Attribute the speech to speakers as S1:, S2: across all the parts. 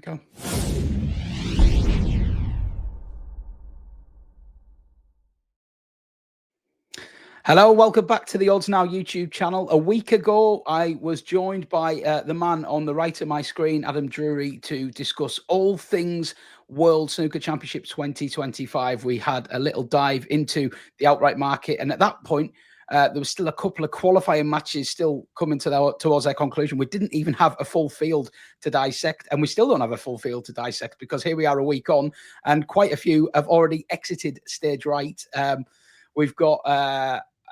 S1: Go. Hello, welcome back to the Odds Now YouTube channel. A week ago, I was joined by the man on the right of my screen, Adam Drury, to discuss all things World Snooker Championship 2025. We had a little dive into the outright market, and at that point, there was still a couple of qualifying matches still coming towards their conclusion. We didn't even have a full field to dissect, and we still don't have a full field to dissect because here we are a week on, and quite a few have already exited stage right. We've got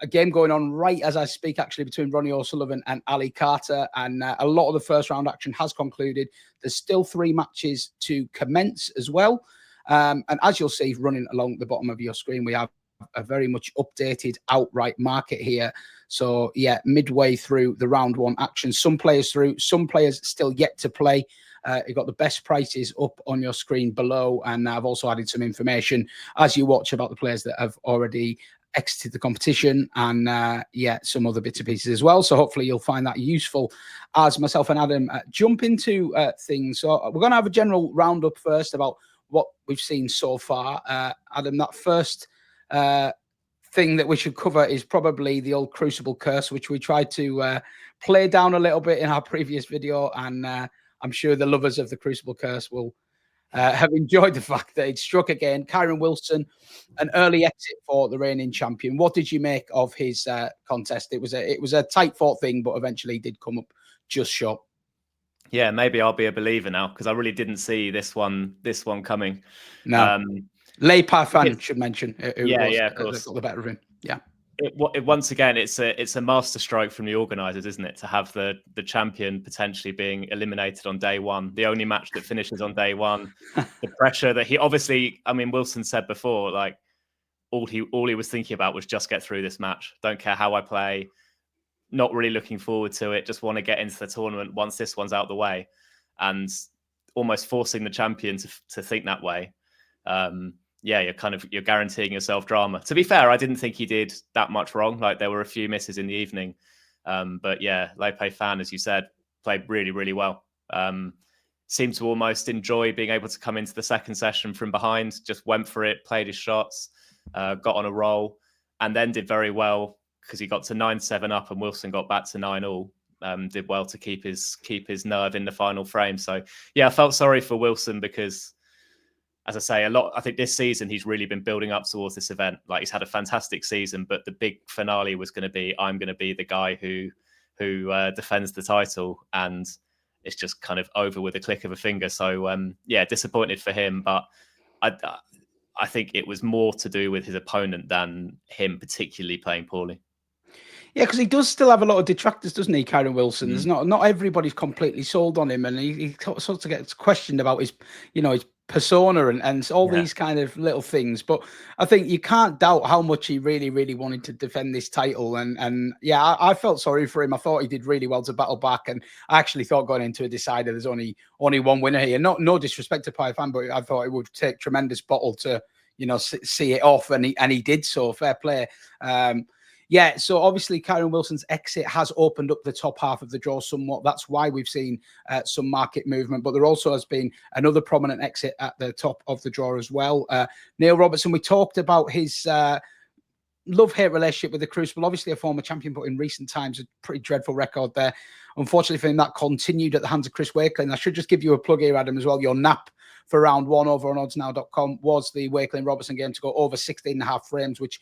S1: a game going on right as I speak, actually, between Ronnie O'Sullivan and Ali Carter, and a lot of the first round action has concluded. There's still 3 matches to commence as well. And as you'll see running along the bottom of your screen, we have a very much updated outright market here. So yeah, midway through the round 1 action, some players through, some players still yet to play. You've got the best prices up on your screen below, and I've also added some information as you watch about the players that have already exited the competition, and yeah, some other bits and pieces as well. So hopefully you'll find that useful as myself and Adam jump into things. So we're going to have a general roundup first about what we've seen so far. Adam, that first thing that we should cover is probably the old Crucible curse, which we tried to play down a little bit in our previous video, and I'm sure the lovers of the Crucible curse will have enjoyed the fact that it struck again. Kyren Wilson, an early exit for the reigning champion. What did you make of his contest? It was a tight fought thing, but eventually did come up just short.
S2: Yeah, maybe I'll be a believer now because I really didn't see this one coming.
S1: No, Lei Peifan should mention.
S2: Yeah, of course.
S1: Got the better of him. Yeah.
S2: Once again, it's a masterstroke from the organisers, isn't it, to have the champion potentially being eliminated on day 1, the only match that finishes on day 1. The pressure that he obviously, I mean, Wilson said before, like all he was thinking about was just get through this match. Don't care how I play. Not really looking forward to it. Just want to get into the tournament once this one's out the way, and almost forcing the champion to think that way. Yeah, you're guaranteeing yourself drama. To be fair, I didn't think he did that much wrong. Like there were a few misses in the evening, but yeah, Lei Peifan, as you said, played really, really well. Seemed to almost enjoy being able to come into the second session from behind. Just went for it, played his shots, got on a roll, and then did very well because he got to 9-7 up, and Wilson got back to 9-all. Did well to keep his nerve in the final frame. So yeah, I felt sorry for Wilson because, as I say, I think this season he's really been building up towards this event. Like he's had a fantastic season, but the big finale was going to be, I'm going to be the guy who defends the title, and it's just kind of over with a click of a finger. So yeah, disappointed for him, but I think it was more to do with his opponent than him particularly playing poorly.
S1: Yeah, because he does still have a lot of detractors, doesn't he, Kyren Wilson? There's not everybody's completely sold on him, and he sort of gets questioned about his persona and all these kind of little things. But I think you can't doubt how much he really, really wanted to defend this title. And yeah, I felt sorry for him. I thought he did really well to battle back, and I actually thought going into a decider, there's only one winner here. No disrespect to Peifan, but I thought it would take tremendous bottle to see it off, and he did so. Fair play. Yeah, so obviously Kyren Wilson's exit has opened up the top half of the draw somewhat. That's why we've seen some market movement, but there also has been another prominent exit at the top of the draw as well. Neil Robertson, we talked about his love-hate relationship with the Crucible. Obviously a former champion, but in recent times a pretty dreadful record there. Unfortunately for him, that continued at the hands of Chris Wakelin. I should just give you a plug here, Adam, as well. Your nap for round 1 over on oddsnow.com was the Wakelin-Robertson game to go over 16.5 frames, which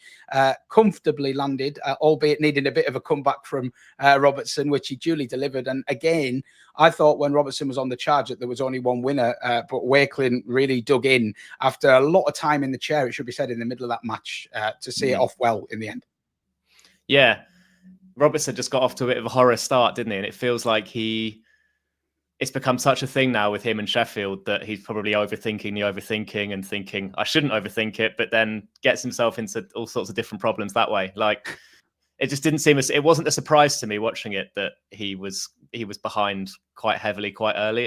S1: comfortably landed, albeit needing a bit of a comeback from Robertson, which he duly delivered. And again, I thought when Robertson was on the charge that there was only one winner, but Wakelin really dug in after a lot of time in the chair, it should be said, in the middle of that match to see it off well in the end.
S2: Yeah, Robertson just got off to a bit of a horror start, didn't he? And it feels like it's become such a thing now with him and Sheffield that he's probably overthinking the overthinking and thinking, I shouldn't overthink it, but then gets himself into all sorts of different problems that way. Like, it just didn't seem it wasn't a surprise to me watching it that he was behind quite heavily quite early.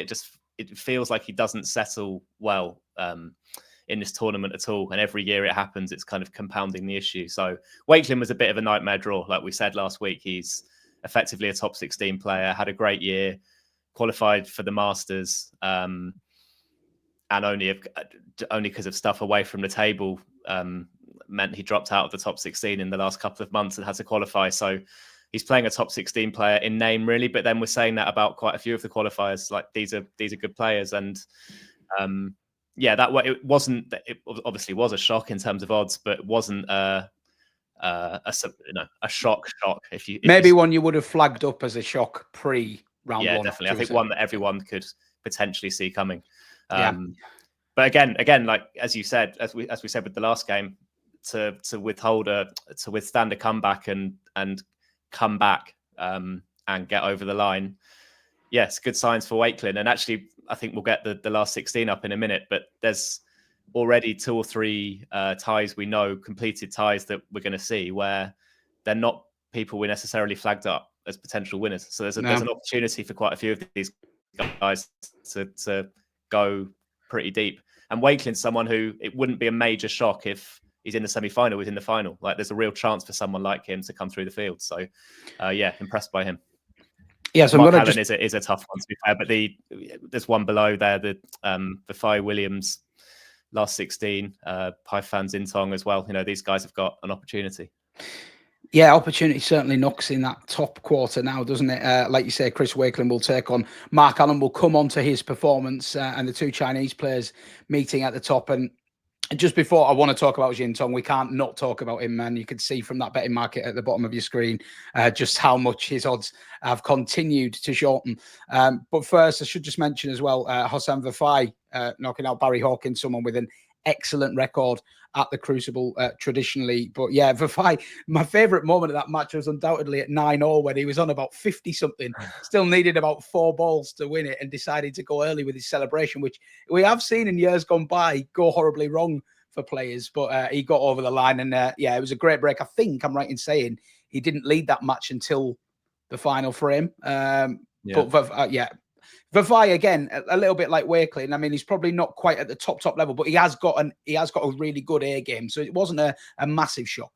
S2: It feels like he doesn't settle well in this tournament at all. And every year it happens, it's kind of compounding the issue. So Wakelin was a bit of a nightmare draw. Like we said last week, he's effectively a top 16 player, had a great year, qualified for the Masters. and only because of stuff away from the table meant he dropped out of the top 16 in the last couple of months and had to qualify. So he's playing a top 16 player in name, really. But then we're saying that about quite a few of the qualifiers. Like these are good players, and yeah, that way it wasn't. It obviously was a shock in terms of odds, but it wasn't a shock. If
S1: one you would have flagged up as a shock pre-round one.
S2: Yeah, definitely. I think one that everyone could potentially see coming.
S1: Yeah.
S2: But again, like as you said, as we said with the last game, to withstand a comeback and come back and get over the line. Yes, good signs for Wakelin. And actually, I think we'll get the last 16 up in a minute, but there's already 2 or 3 ties we know, completed ties that we're going to see where they're not people we necessarily flagged up as potential winners. So there's an opportunity for quite a few of these guys to go pretty deep. And Wakelin's someone who it wouldn't be a major shock if he's in the semi-final, he's in the final. Like there's a real chance for someone like him to come through the field. So yeah, impressed by him.
S1: Yeah, so
S2: Mark Allen is a tough one to be fair, but there's one below there, the Williams last 16, Peifan Xintong as well. You know, these guys have got an opportunity.
S1: Yeah, opportunity certainly knocks in that top quarter now, doesn't it? Like you say, Chris Wakelin will take on Mark Allen. Will come on to his performance and the 2 Chinese players meeting at the top. And just before I want to talk about Xintong, we can't not talk about him, man. You can see from that betting market at the bottom of your screen just how much his odds have continued to shorten. But first, I should just mention as well, Hossein Vafai knocking out Barry Hawkins, someone with an excellent record at the Crucible traditionally. But yeah, Vafai, my favourite moment of that match was undoubtedly at 9-0 when he was on about 50-something, still needed about 4 balls to win it and decided to go early with his celebration, which we have seen in years gone by go horribly wrong for players. But he got over the line and yeah, it was a great break. I think I'm right in saying he didn't lead that match until the final frame. Yeah. But yeah. Vafai again, a little bit like Wakelin. I mean, he's probably not quite at the top level, but he has got a really good A game. So it wasn't a massive shock.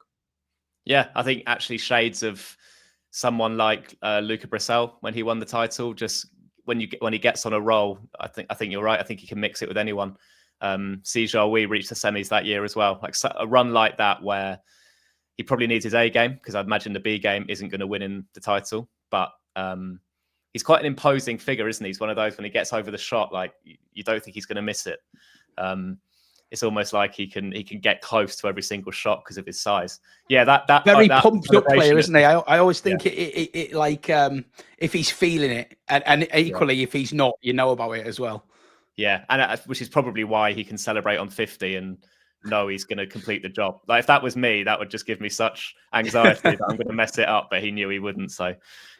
S2: Yeah, I think actually shades of someone like Luca Brissell when he won the title. Just when he gets on a roll, I think you're right. I think he can mix it with anyone. Zhao Wei reached the semis that year as well. Like a run like that where he probably needs his A game, because I'd imagine the B game isn't going to win him the title, but. He's quite an imposing figure, isn't he? He's one of those when he gets over the shot, like you don't think he's going to miss it. It's almost like he can get close to every single shot because of his size. Yeah, that
S1: very pumped up player, isn't he? I always think it like if he's feeling it, and equally if he's not, you know about it as well.
S2: Yeah, and which is probably why he can celebrate on 50 and know he's going to complete the job. Like if that was me, that would just give me such anxiety that I'm going to mess it up. But he knew he wouldn't, so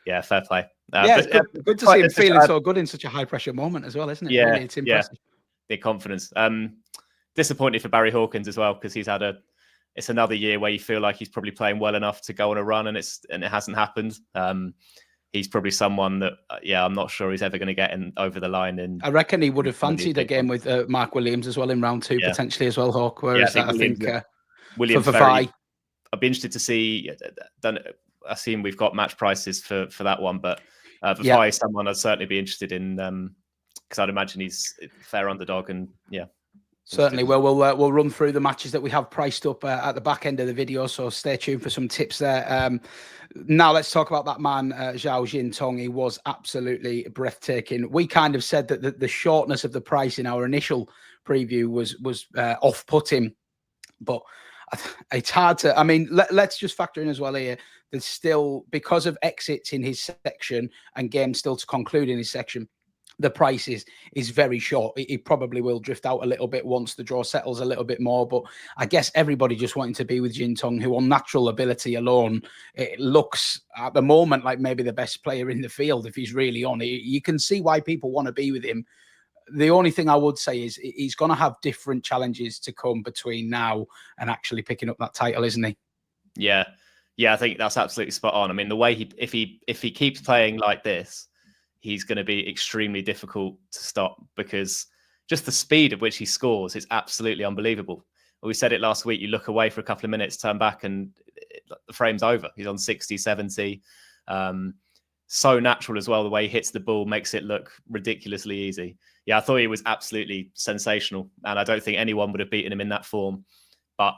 S2: yeah, fair play.
S1: Yeah, it's good to see him feeling so good in such a high pressure moment as well, isn't it?
S2: Yeah,
S1: really, it's impressive.
S2: The confidence. Disappointed for Barry Hawkins as well, because he's had it's another year where you feel like he's probably playing well enough to go on a run, and it hasn't happened. He's probably someone that I'm not sure he's ever going to get over the line. I
S1: reckon he would have fancied a game with Mark Williams as well in round 2 potentially as well, Hawk. Whereas I think
S2: Williams I'd be interested to see. I've seen we've got match prices for that one, but Vafai is someone I'd certainly be interested in, because I'd imagine he's a fair underdog, and
S1: certainly. Well, we'll run through the matches that we have priced up at the back end of the video, so stay tuned for some tips there. Now let's talk about that man, Zhao Xintong. He was absolutely breathtaking. We kind of said that the shortness of the price in our initial preview was off-putting, but it's hard to. I mean, let's just factor in as well here. There's still, because of exits in his section and games still to conclude in his section, the price is very short. It probably will drift out a little bit once the draw settles a little bit more. But I guess everybody just wanting to be with Xintong, who on natural ability alone, it looks at the moment like maybe the best player in the field if he's really on. You can see why people want to be with him. The only thing I would say is he's going to have different challenges to come between now and actually picking up that title, isn't he?
S2: Yeah, I think that's absolutely spot on. I mean, the way if he keeps playing like this, he's going to be extremely difficult to stop, because just the speed at which he scores is absolutely unbelievable. We said it last week. You look away for a couple of minutes, turn back, and the frame's over. He's on 60, 70. So natural as well. The way he hits the ball makes it look ridiculously easy. Yeah, I thought he was absolutely sensational, and I don't think anyone would have beaten him in that form. But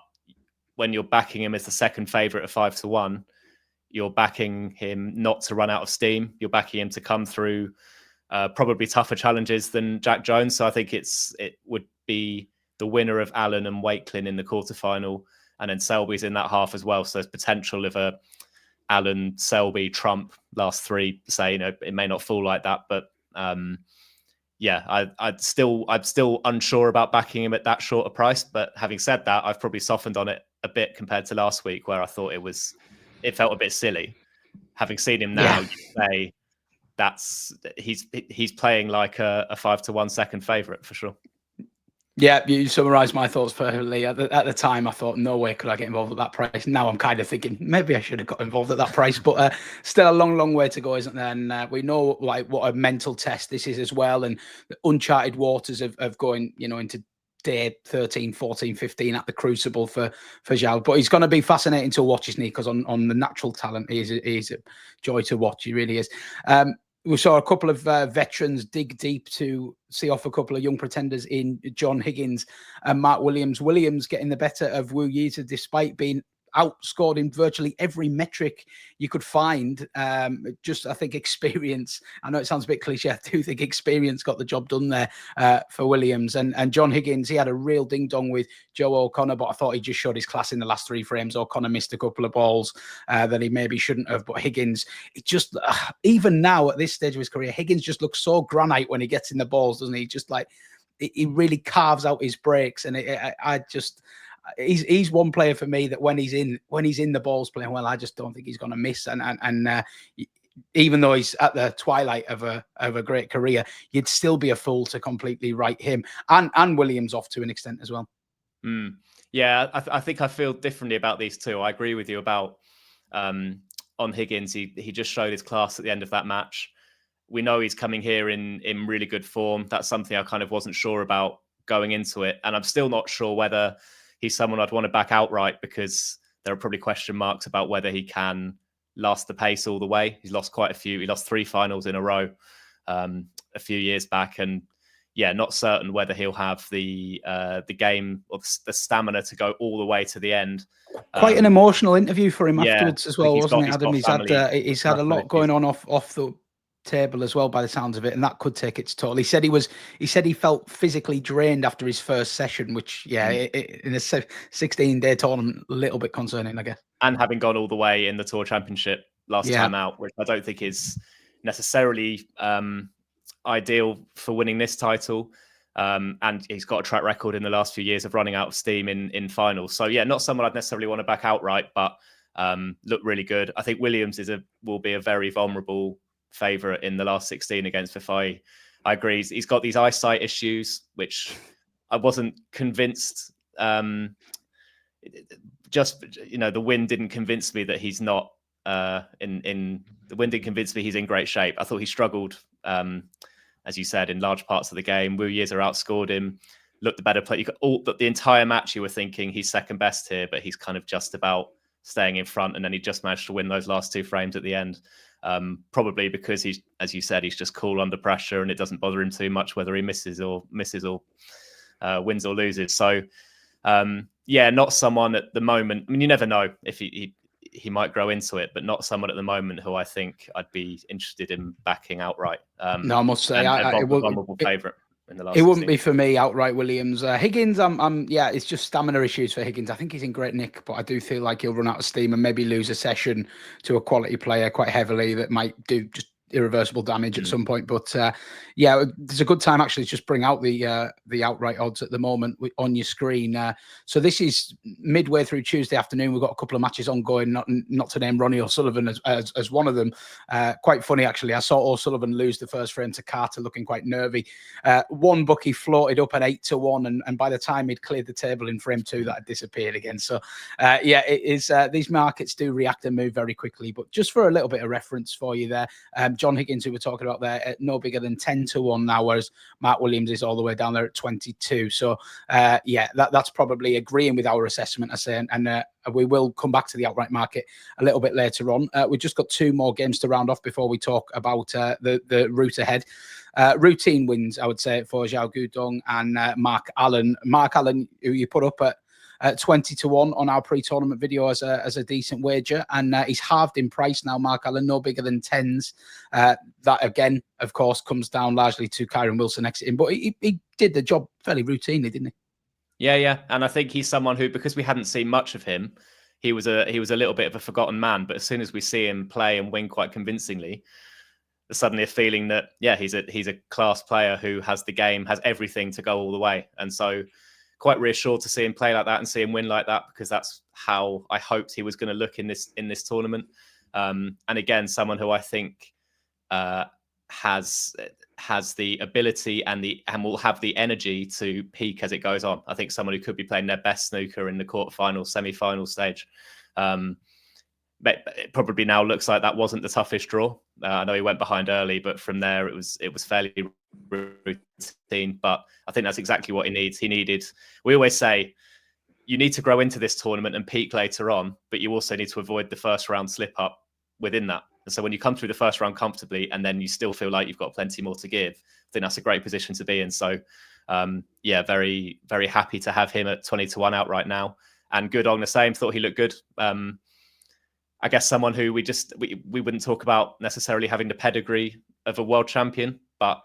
S2: when you're backing him as the second favourite at 5-1, you're backing him not to run out of steam. You're backing him to come through probably tougher challenges than Jak Jones. So I think it would be the winner of Allen and Wakelin in the quarterfinal, and then Selby's in that half as well. So there's potential of a Allen, Selby, Trump last three. Say, it may not fall like that, but yeah, I'm still unsure about backing him at that short a price. But having said that, I've probably softened on it a bit compared to last week, where I thought it felt a bit silly. Having seen him now, you say he's playing like a 5-1 second favourite for sure.
S1: Yeah, you summarised my thoughts perfectly. At the time, I thought, no way could I get involved at that price. Now I'm kind of thinking, maybe I should have got involved at that price. But still a long, long way to go, isn't there? And we know like what a mental test this is as well. And the uncharted waters of going, into day 13, 14, 15 at the Crucible for Zhao. But he's going to be fascinating to watch, isn't he? Because on the natural talent, he's a joy to watch. He really is. We saw a couple of veterans dig deep to see off a couple of young pretenders in John Higgins and Mark Williams. Williams getting the better of Wu Yize despite being outscored in virtually every metric you could find. Just, I think, experience. I know it sounds a bit cliche. I do think experience got the job done there for Williams. And John Higgins, he had a real ding-dong with Joe O'Connor, but I thought he just showed his class in the last three frames. O'Connor missed a couple of balls that he maybe shouldn't have, but Higgins, it just, even now at this stage of his career, Higgins just looks so granite when he gets in the balls, doesn't he? Just like, he really carves out his breaks. And he's one player for me that when he's in the balls playing well, I just don't think he's going to miss. And even though he's at the twilight of a great career, you'd still be a fool to completely write him and Williams off to an extent as well.
S2: Yeah, I think I feel differently about these two. I agree with you about on Higgins. He just showed his class at the end of that match. We know he's coming here in really good form. That's something I kind of wasn't sure about going into it, and I'm still not sure whether he's someone I'd want to back outright, because there are probably question marks about whether he can last the pace all the way. He's lost quite a few. He lost 3 finals in a row a few years back, and yeah, not certain whether he'll have the game or the stamina to go all the way to the end.
S1: Quite an emotional interview for him afterwards as well, wasn't it, Adam? He's had a lot going on off the table as well, by the sounds of it, and that could take its toll. He said he felt physically drained after his first session, which in a 16-day tournament, a little bit concerning, I guess.
S2: And having gone all the way in the Tour Championship last time out, which I don't think is necessarily ideal for winning this title. And he's got a track record in the last few years of running out of steam in finals. So yeah, not someone I'd necessarily want to back outright, but look really good. I think Williams will be a very vulnerable favourite in the last 16 against Peifan. I agree. He's got these eyesight issues, which I wasn't convinced. The win didn't convince me that he's not the win didn't convince me he's in great shape. I thought he struggled, as you said, in large parts of the game. Wu Yize outscored him, looked the better player. The entire match you were thinking he's second best here, but he's kind of just about staying in front, and then he just managed to win those last 2 frames at the end. Probably because he's, as you said, he's just cool under pressure, and it doesn't bother him too much whether he misses or wins or loses. So, not someone at the moment. I mean, you never know if he might grow into it, but not someone at the moment who I think I'd be interested in backing outright.
S1: No, I must say,
S2: vulnerable favourite.
S1: It wouldn't be for me outright, Williams. Higgins, it's just stamina issues for Higgins. I think he's in great nick, but I do feel like he'll run out of steam and maybe lose a session to a quality player quite heavily that might do just irreversible damage at some point. But there's a good time actually to just bring out the outright odds at the moment on your screen. So this is midway through Tuesday afternoon. We've got a couple of matches ongoing, not to name Ronnie O'Sullivan as one of them. Quite funny actually. I saw O'Sullivan lose the first frame to Carter, looking quite nervy. One bookie floated up at 8-1, and by the time he'd cleared the table in frame 2, that had disappeared again. So it is these markets do react and move very quickly. But just for a little bit of reference for you there, John Higgins, who we're talking about there, at no bigger than 10-1 now, whereas Mark Williams is all the way down there at 22. So, yeah, that's probably agreeing with our assessment, I say, and we will come back to the outright market a little bit later on. We've just got 2 more games to round off before we talk about the route ahead. Routine wins, I would say, for Zhao Guodong and Mark Allen. Mark Allen, who you put up at 20-1 on our pre-tournament video as a decent wager, and he's halved in price now. Mark Allen, no bigger than 10s. That again, of course, comes down largely to Kyren Wilson exiting, but he did the job fairly routinely, didn't he?
S2: Yeah, and I think he's someone who, because we hadn't seen much of him, he was a little bit of a forgotten man. But as soon as we see him play and win quite convincingly, there's suddenly a feeling that he's a class player who has the game, has everything to go all the way, and so quite reassured to see him play like that and see him win like that, because that's how I hoped he was going to look in this tournament. And again, someone who I think has the ability and will have the energy to peak as it goes on. I think someone who could be playing their best snooker in the quarterfinal, semi-final stage. But it probably now looks like that wasn't the toughest draw. I know he went behind early, but from there it was fairly routine. But I think that's exactly what he needs. We always say, you need to grow into this tournament and peak later on, but you also need to avoid the first round slip up within that. And so when you come through the first round comfortably and then you still feel like you've got plenty more to give, I think that's a great position to be in. So yeah, very, very happy to have him at 20-1 out right now. And Guodong the same, thought he looked good. I guess someone who we wouldn't talk about necessarily having the pedigree of a world champion, but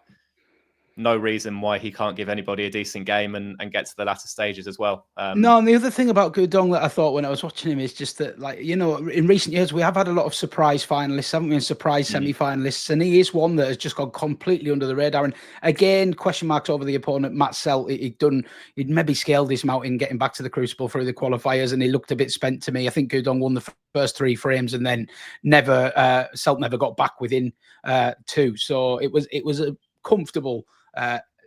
S2: no reason why he can't give anybody a decent game and get to the latter stages as well.
S1: No, and the other thing about Guodong that I thought when I was watching him is just that, like, you know, in recent years we have had a lot of surprise finalists, haven't we, and surprise semi-finalists, and he is one that has just gone completely under the radar. And again, question marks over the opponent, Matt Selt. He'd maybe scaled his mountain getting back to the Crucible through the qualifiers, and he looked a bit spent to me. I think Guodong won the first 3 frames, and then Selt never got back within 2. So it was a comfortable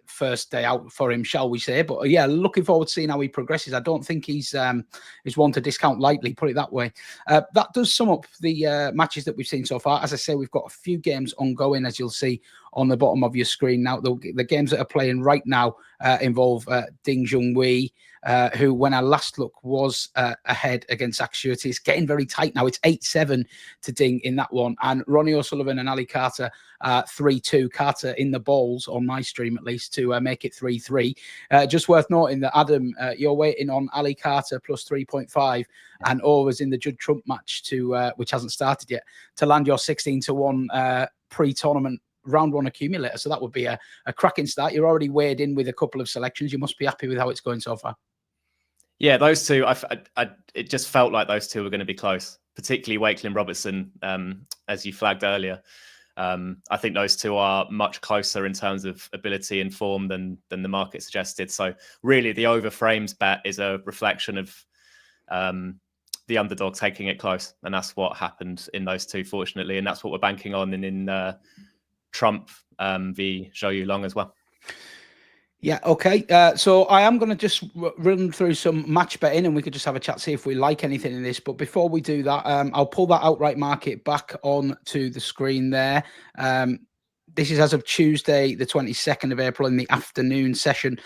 S1: first day out for him, shall we say. But yeah, looking forward to seeing how he progresses. I don't think he's one to discount lightly, put it that way. That does sum up the matches that we've seen so far. As I say, we've got a few games ongoing, as you'll see on the bottom of your screen now. The games that are playing right now involve Ding Junhui, who, when I last look, was ahead against casualties. Getting very tight now. It's 8-7 to Ding in that one. And Ronnie O'Sullivan and Ali Carter 3-2. Carter in the balls on my stream, at least, to make it 3-3. Just worth noting that, Adam, you're waiting on Ali Carter plus 3.5 and was in the Judd Trump match which hasn't started yet, to land your 16-1 pre-tournament round 1 accumulator. So that would be a cracking start. You're already weighed in with a couple of selections. You must be happy with how it's going so far.
S2: Yeah, those two, it just felt like those two were going to be close, particularly Wakelin Robertson, as you flagged earlier. I think those two are much closer in terms of ability and form than the market suggested. So really the over frames bet is a reflection of the underdog taking it close. And that's what happened in those two, fortunately. And that's what we're banking on in Trump v. Zhou Yulong as well.
S1: Yeah, okay. So I am going to just run through some match betting, and we could just have a chat, see if we like anything in this. But before we do that, I'll pull that outright market back on to the screen there. This is as of Tuesday, the 22nd of April, in the afternoon session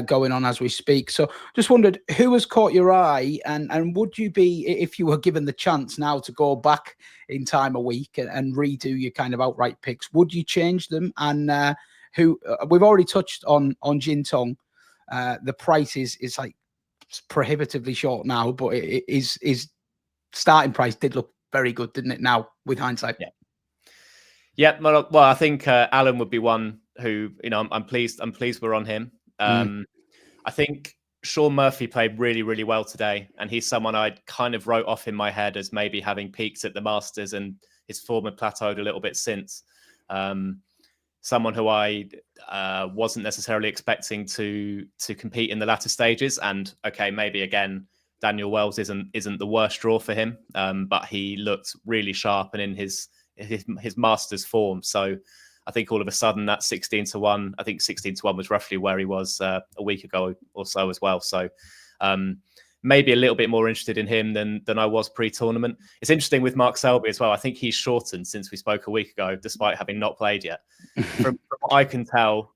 S1: going on as we speak. So just wondered, who has caught your eye, and would you be, if you were given the chance now to go back in time a week and redo your kind of outright picks, would you change them? And who we've already touched on Xintong. The price is like prohibitively short now, but his starting price did look very good, didn't it? Now with hindsight,
S2: yeah. Well, I think Allen would be one who, you know, I'm pleased we're on him. I think Sean Murphy played really, really well today, and he's someone I kind of wrote off in my head as maybe having peaked at the Masters, and his form had plateaued a little bit since. Someone who I wasn't necessarily expecting to compete in the latter stages. And okay, maybe again, Daniel Wells isn't the worst draw for him, but he looked really sharp and in his Masters form. So I think all of a sudden that 16-1, I think 16-1 was roughly where he was a week ago or so as well. So maybe a little bit more interested in him than I was pre-tournament. It's interesting with Mark Selby as well. I think he's shortened since we spoke a week ago, despite having not played yet. From what I can tell,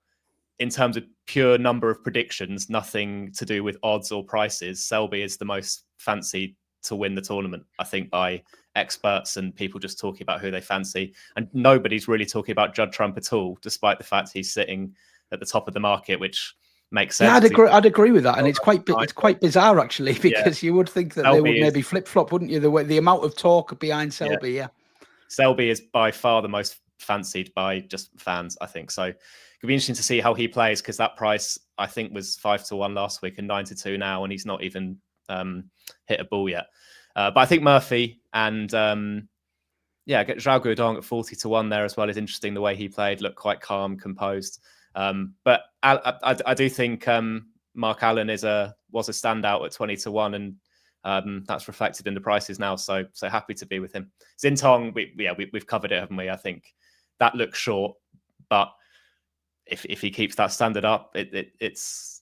S2: in terms of pure number of predictions, nothing to do with odds or prices, Selby is the most fancied to win the tournament, I think, by experts and people just talking about who they fancy. And nobody's really talking about Judd Trump at all, despite the fact he's sitting at the top of the market, which makes sense.
S1: Yeah, I'd agree with that, and it's quite bizarre actually, because you would think that Selby they would maybe flip flop, wouldn't you? The amount of talk behind Selby, yeah.
S2: Selby is by far the most fancied by just fans, I think. So it'll be interesting to see how he plays, because that price I think was 5-1 last week and 9-2 now, and he's not even hit a ball yet. But I think Murphy and get Zhao Guodong at 40-1 there as well is interesting. The way he played looked quite calm, composed. But I do think Mark Allen was a standout at 20-1, and that's reflected in the prices now. So happy to be with him. Xintong, we've covered it, haven't we? I think that looks short, but if he keeps that standard up, it's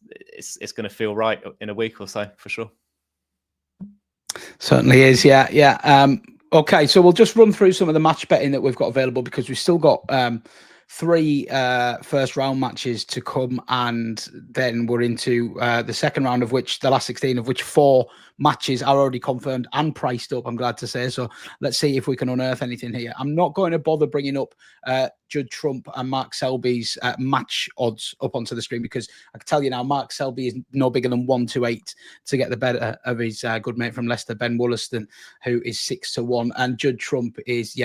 S2: going to feel right in a week or so for sure.
S1: Certainly is, yeah. Okay, so we'll just run through some of the match betting that we've got available, because we've still got 3 first round matches to come, and then we're into the second round, of which the last 16, of which 4 matches are already confirmed and priced up, I'm glad to say. So let's see if we can unearth anything here. I'm not going to bother bringing up Judd Trump and Mark Selby's match odds up onto the screen, because I can tell you now, Mark Selby is no bigger than 1-8 to get the better of his good mate from Leicester, Ben Wollaston, who is 6-1, and Judd Trump is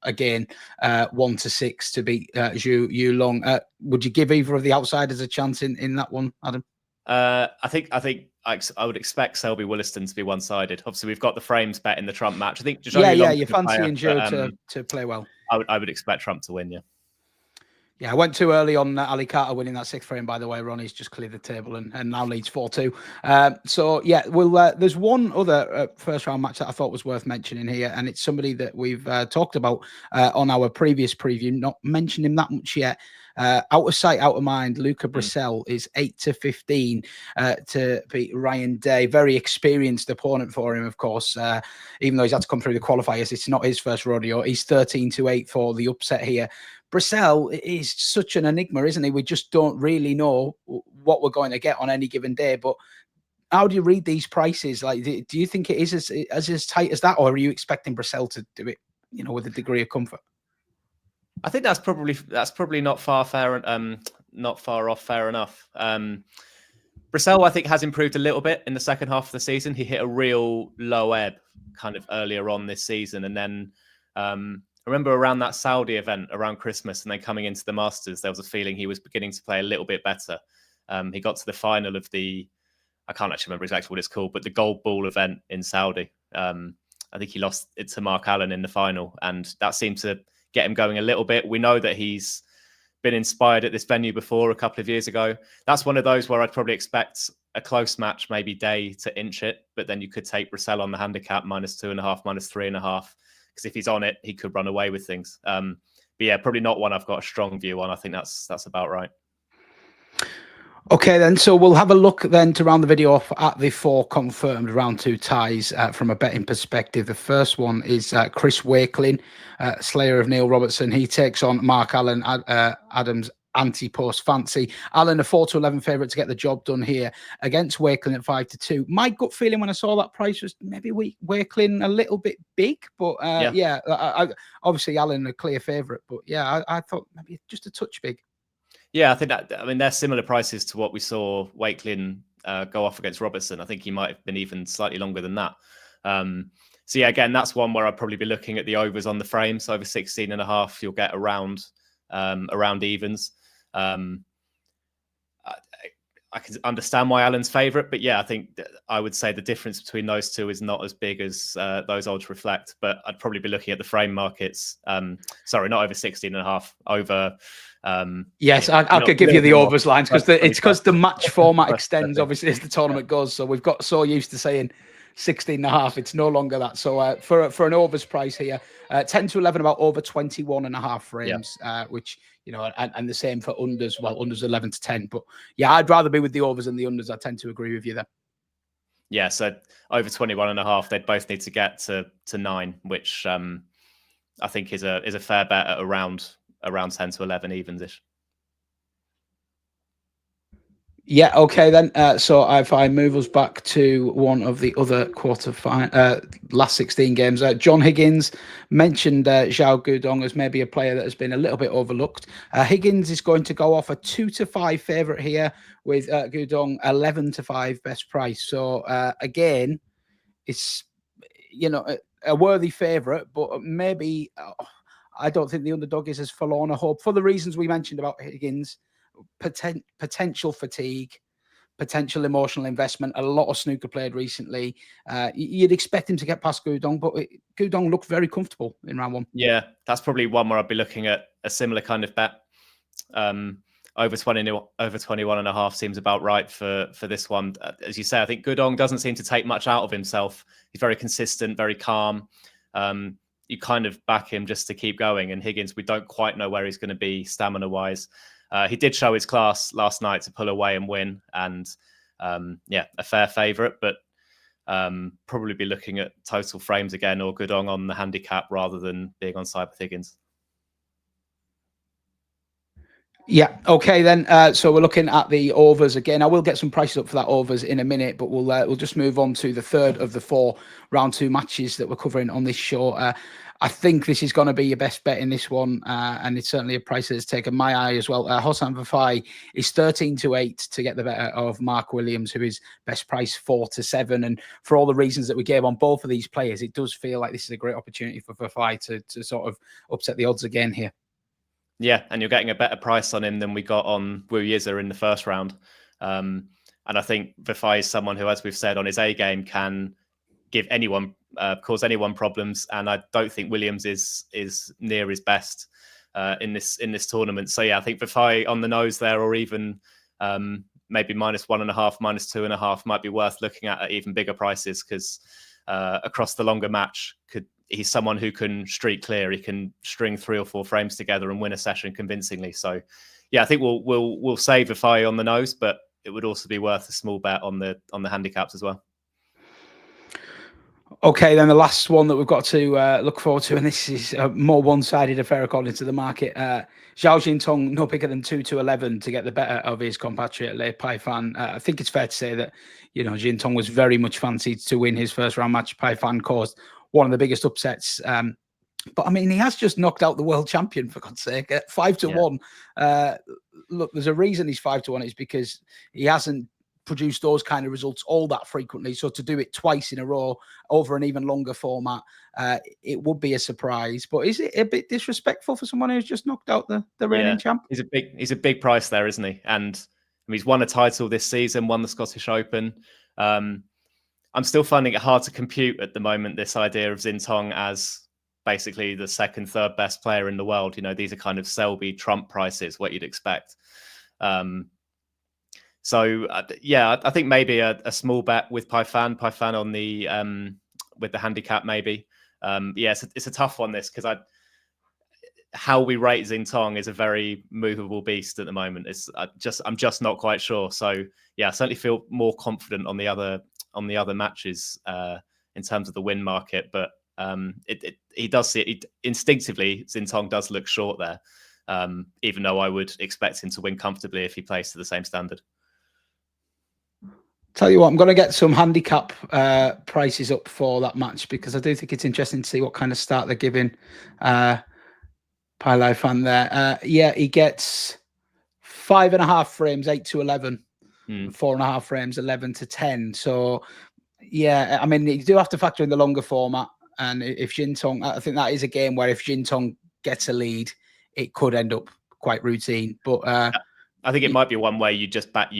S1: again 1-6 to beat Zhou Yulong. Would you give either of the outsiders a chance in that one, Adam?
S2: I think I would expect Selby Williston to be one-sided. Obviously, we've got the frames bet in the Trump match. I think
S1: you're fancying Zhou to play well.
S2: I would expect Trump to win,
S1: Yeah, I went too early on Ali Carter winning that 6th frame, by the way. Ronnie's just cleared the table and now leads 4-2. So, there's one other first round match that I thought was worth mentioning here, and it's somebody that we've talked about on our previous preview, not mentioned him that much yet. Out of sight, out of mind, Luca Brissell is 8-15 to beat Ryan Day. Very experienced opponent for him, of course. Even though he's had to come through the qualifiers, it's not his first rodeo. He's 13-8 for the upset here. Brissell is such an enigma, isn't he? We just don't really know what we're going to get on any given day. But how do you read these prices? Like, do you think it is as tight as that, or are you expecting Brissell to do it, with a degree of comfort?
S2: I think that's probably not far off. Fair enough. Brissell, I think, has improved a little bit in the second half of the season. He hit a real low ebb kind of earlier on this season, and then I remember around that Saudi event around Christmas, and then coming into the Masters, there was a feeling he was beginning to play a little bit better. He got to the final of I can't actually remember exactly what it's called, but the Gold Ball event in Saudi. I think he lost it to Mark Allen in the final, and that seemed to get him going a little bit. We know that he's been inspired at this venue before a couple of years ago. That's one of those where I'd probably expect a close match, maybe Day to inch it, but then you could take Brissell on the handicap -2.5, -3.5. Because if he's on it, he could run away with things. But yeah, probably not one I've got a strong view on. I think that's about right.
S1: Okay, then. So we'll have a look then to round the video off at the 4 confirmed round 2 ties from a betting perspective. The first one is Chris Wakelin, slayer of Neil Robertson. He takes on Mark Allen, Adam's anti-post fancy. Allen, a 4-11 favourite to get the job done here against Wakelin at 5-2. My gut feeling when I saw that price was maybe Wakelin a little bit big, but I obviously Allen a clear favourite, but I thought maybe just a touch big.
S2: Yeah, I think they're similar prices to what we saw Wakelin go off against Robertson. I think he might have been even slightly longer than that. So yeah, again, that's one where I'd probably be looking at the overs on the frame. So over 16.5, you'll get around evens. I can understand why Allen's favourite, but yeah, I think I would say the difference between those two is not as big as those odds reflect. But I'd probably be looking at the frame markets. Sorry, not over 16.5, over.
S1: Yes, I could give you the overs lines because the match format extends obviously as the tournament goes. So we've got so used to saying 16.5, it's no longer that. So for an overs price here, 10-11 about over 21.5 frames, which and the same for unders. Well, unders 11-10, but yeah, I'd rather be with the overs than the unders. I tend to agree with you there.
S2: Yeah, so over 21.5, they'd both need to get to 9, which I think is a fair bet at around 10 to 11 evens-ish.
S1: Yeah, okay then. So if I move us back to one of the other last 16 games, John Higgins mentioned Zhao Guodong as maybe a player that has been a little bit overlooked. Higgins is going to go off a 2-5 favourite here with Guodong 11-5 best price. So again, it's a worthy favourite, but maybe I don't think the underdog is as forlorn a hope for the reasons we mentioned about Higgins. Potential fatigue, potential emotional investment. A lot of snooker played recently. You'd expect him to get past Guodong, but Guodong looked very comfortable in round 1.
S2: Yeah, that's probably one where I'd be looking at a similar kind of bet. Over 21.5 seems about right for this one. As you say, I think Guodong doesn't seem to take much out of himself. He's very consistent, very calm. You kind of back him just to keep going. And Higgins, we don't quite know where he's going to be stamina-wise. He did show his class last night to pull away and win. And yeah, a fair favourite, but probably be looking at total frames again or Guodong on the handicap rather than being on side with Higgins.
S1: Yeah. Okay, then. So we're looking at the overs again. I will get some prices up for that overs in a minute, but we'll just move on to the third of the 4 round 2 matches that we're covering on this show. I think this is going to be your best bet in this one, and it's certainly a price that's taken my eye as well. Hossein Vafaei is 13-8 to get the better of Mark Williams, who is best price 4-7. And for all the reasons that we gave on both of these players, it does feel like this is a great opportunity for Vafaei to sort of upset the odds again here.
S2: Yeah, and you're getting a better price on him than we got on Wu Yize in the first round. And I think Vafaei is someone who, as we've said, on his A game can give anyone, cause anyone problems. And I don't think Williams is near his best in this tournament. So yeah, I think Vafaei on the nose there, or even maybe -1.5, -2.5 might be worth looking at even bigger prices, because across the longer match he's someone who can streak clear. He can string 3 or 4 frames together and win a session convincingly. So, yeah, I think we'll save Vafaei on the nose, but it would also be worth a small bet on the handicaps as well.
S1: Okay, then the last one that we've got to look forward to, and this is a more one-sided affair according to the market. Zhao Xintong no bigger than 2-11 to get the better of his compatriot Le Peifan. I think it's fair to say that Xintong was very much fancied to win his first round match. Peifan caused one of the biggest upsets. But I mean, he has just knocked out the world champion, for God's sake, at 5-1. Look, there's a reason he's 5-1. It's because he hasn't produced those kind of results all that frequently. So to do it twice in a row over an even longer format, it would be a surprise. But is it a bit disrespectful for someone who's just knocked out the reigning champ?
S2: He's a big price there, isn't he? And he's won a title this season, won the Scottish Open. I'm still finding it hard to compute at the moment, this idea of Xintong as basically the second, third best player in the world. These are kind of Selby Trump prices, what you'd expect. So yeah, I think maybe a small bet with Peifan on the with the handicap maybe. Yeah, it's a tough one, this, because how we rate Xintong is a very movable beast at the moment. I'm just not quite sure. So yeah, I certainly feel more confident on the other matches in terms of the win market, but he does see it instinctively. Xintong does look short there, even though I would expect him to win comfortably if he plays to the same standard.
S1: Tell you what, I'm going to get some handicap prices up for that match, because I do think it's interesting to see what kind of start they're giving Peifan there. Yeah, he gets 5.5 frames, 8-11, 4.5 frames, 11-10. So yeah, I mean, you do have to factor in the longer format. And if Xintong, I think that is a game where if Xintong gets a lead, it could end up quite routine. But
S2: I think it might be one where you just back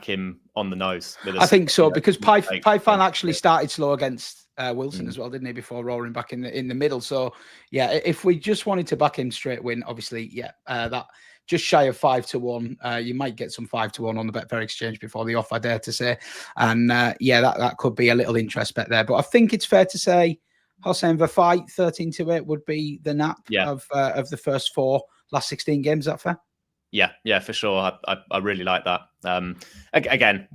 S2: him on the nose.
S1: I think so, because Peifan actually started slow against Wilson as well, didn't he, before roaring back in the middle. So yeah, if we just wanted to back him straight win, obviously, yeah, that just shy of 5-1. You might get some 5-1 on the Betfair exchange before the off, I dare to say. And yeah, that could be a little interest bet there. But I think it's fair to say Hossein Vafaei 13-8 would be the nap of the first 4 last 16 games. Is that fair?
S2: Yeah, for sure. I really like that. Again,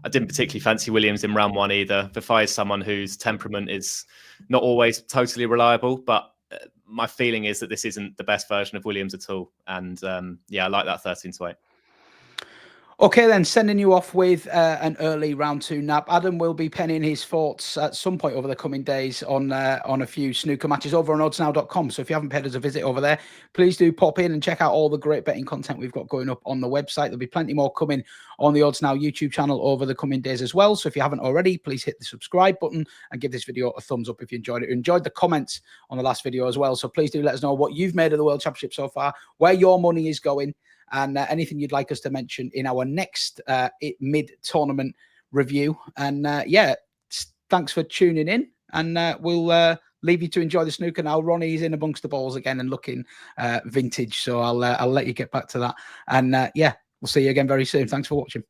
S2: I didn't particularly fancy Williams in round one either. Vifai is someone whose temperament is not always totally reliable, but my feeling is that this isn't the best version of Williams at all. And yeah, I like that 13-8.
S1: Okay, then, sending you off with an early round 2 nap. Adam will be penning his thoughts at some point over the coming days on a few snooker matches over on oddsnow.com. So if you haven't paid us a visit over there, please do pop in and check out all the great betting content we've got going up on the website. There'll be plenty more coming on the Odds Now YouTube channel over the coming days as well. So if you haven't already, please hit the subscribe button and give this video a thumbs up if you enjoyed it. Enjoyed the comments on the last video as well. So please do let us know what you've made of the World Championship so far, where your money is going, and anything you'd like us to mention in our next mid-tournament review. And yeah, thanks for tuning in, and we'll leave you to enjoy the snooker now. Ronnie's in amongst the balls again and looking vintage, so I'll let you get back to that. And yeah, we'll see you again very soon. Thanks for watching.